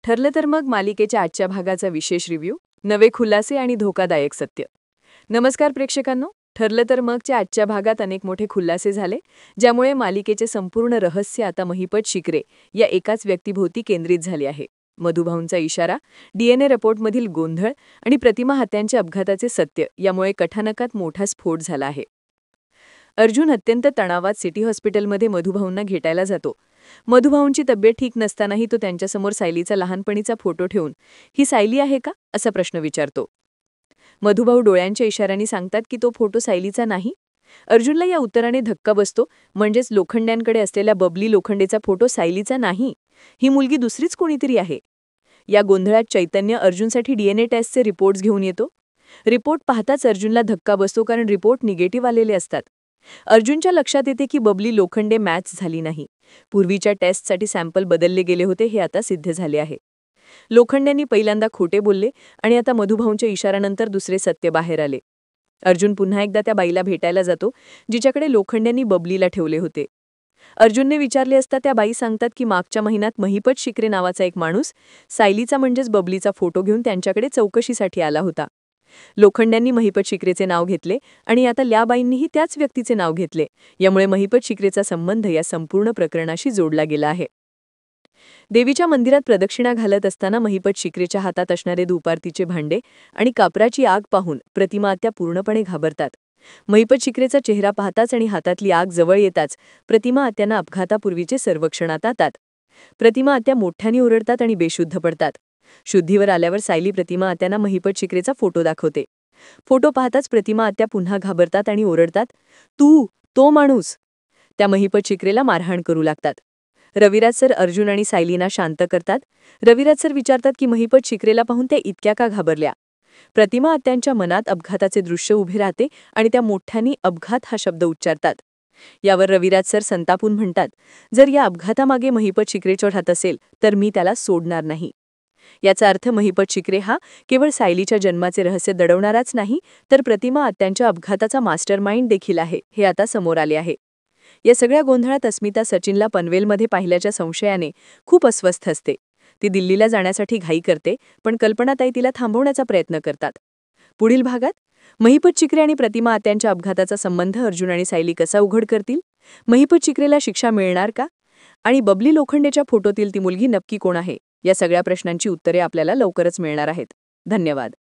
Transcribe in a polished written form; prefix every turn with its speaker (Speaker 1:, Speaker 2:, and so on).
Speaker 1: ठरलं तर मग मालिकेच्या आजच्या भागाचा विशेष रिव्ह्यू, नवे खुलासे आणि धोकादायक सत्य. नमस्कार प्रेक्षकांनो, ठरलं तर मगच्या आजच्या भागात अनेक मोठे खुलासे झाले, ज्यामुळे मालिकेचे संपूर्ण रहस्य आता महिपत शिकरे या एकाच व्यक्तीभोवती केंद्रित झाले आहे. मधुभाऊंचा इशारा, डीएनए रिपोर्टमधील गोंधळ आणि प्रतिमा हत्यांच्या अपघाताचे सत्य यामुळे कथानकात मोठा स्फोट झाला आहे. अर्जुन अत्यंत तणावात सिटी हॉस्पिटलमध्ये मधुभाऊंना भेटायला जातो. मधुभाऊंची तब्येत ठीक नसतानाही तो त्यांच्यासमोर सायलीचा लहानपणीचा फोटो ठेवून, ही सायली आहे का असा प्रश्न विचारतो. मधुभाऊ डोळ्यांच्या इशाऱ्याने सांगतात की तो फोटो सायलीचा नाही. अर्जुनला या उत्तराने धक्का बसतो. म्हणजेच लोखंड्यांकडे असलेल्या बबली लोखंडेचा फोटो सायलीचा नाही, ही मुलगी दुसरीच कोणीतरी आहे. या गोंधळात चैतन्य अर्जुनसाठी डीएनए टेस्टचे रिपोर्ट्स घेऊन येतो. रिपोर्ट पाहताच अर्जुनला धक्का बसतो, कारण रिपोर्ट निगेटिव्ह आलेले असतात. अर्जुनच्या लक्षात येते की बबली लोखंडे मॅच झाली नाही. पूर्वीच्या टेस्टसाठी सॅम्पल बदलले गेले होते हे आता सिद्ध झाले आहे. लोखंडेंनी पहिल्यांदा खोटे बोलले आणि आता मधुभाऊंच्या इशाऱ्यानंतर दुसरे सत्य बाहेर आले. अर्जुन पुन्हा एकदा त्या बाईला भेटायला जातो, जिच्याकडे लोखंडेंनी बबलीला ठेवले होते. अर्जुनने विचारले असता त्या बाई सांगतात की मागच्या महिन्यात महिपत शिकरे नावाचा एक माणूस सायलीचा म्हणजेच बबलीचा फोटो घेऊन त्यांच्याकडे चौकशीसाठी आला होता. लोखंड्यांनी महिपत शिकरेचे नाव घेतले आणि आता ल्याबाईंनीही त्याच व्यक्तीचे नाव घेतले. यामुळे महिपत शिकरेचा संबंध या संपूर्ण प्रकरणाशी जोडला गेला आहे. देवीच्या मंदिरात प्रदक्षिणा घालत असताना महिपत शिकरेच्या हातात असणारे धूपारतीचे भांडे आणि कापराची आग पाहून प्रतिमा आत्या पूर्णपणे घाबरतात. महिपत शिकरेचा चेहरा पाहताच आणि हातातली आग जवळ येताच प्रतिमा आत्यांना अपघातापूर्वीचे सर्व क्षण आठवतात. प्रतिमा आत्या मोठ्याने ओरडतात आणि बेशुद्ध पडतात. शुद्धीवर आल्यावर सायली प्रतिमा आत्यांना महिपत शिकरेचा फोटो दाखवते. फोटो पाहताच प्रतिमा आत्या पुन्हा घाबरतात आणि ओरडतात, तो माणूस. त्या महिपत शिकरेला मारहाण करू लागतात. रविराज सर अर्जुन आणि सायलीना शांत करतात. रविराज सर विचारतात की महिपत शिकरेला पाहून त्या इतक्या का घाबरल्या. प्रतिमा आत्यांच्या मनात अपघाताचे दृश्य उभे राहते आणि त्या मोठ्याने अपघात हा शब्द उच्चारतात. यावर रविराज सर संतापून म्हणतात, जर या अपघातामागे महिपत शिकरेचा हात असेल तर मी त्याला सोडणार नाही. याचा अर्थ महिपत शिकरे हा केवळ सायलीच्या जन्माचे रहस्य दडवणाराच नाही, तर प्रतिमा आत्यांच्या अपघाताचा मास्टरमाइंड देखील आहे, हे आता समोर आले आहे. या सगळ्या गोंधळात अस्मिता सचिनला पनवेलमध्ये पाहिल्याच्या संशयाने खूप अस्वस्थ असते. ती दिल्लीला जाण्यासाठी घाई करते, पण कल्पनाताई तिला थांबवण्याचा प्रयत्न करतात. पुढील भागात महिपत शिकरे आणि प्रतिमा आत्यांच्या अपघाताचा संबंध अर्जुन आणि सायली कसा उघड करतील, महिपत शिकरेला शिक्षा मिळणार का, आणि बबली लोखंडेच्या फोटोतील ती मुलगी नक्की कोण आहे, या सगळ्या प्रश्नांची उत्तरे आपल्याला लवकरच मिळणार आहेत. धन्यवाद.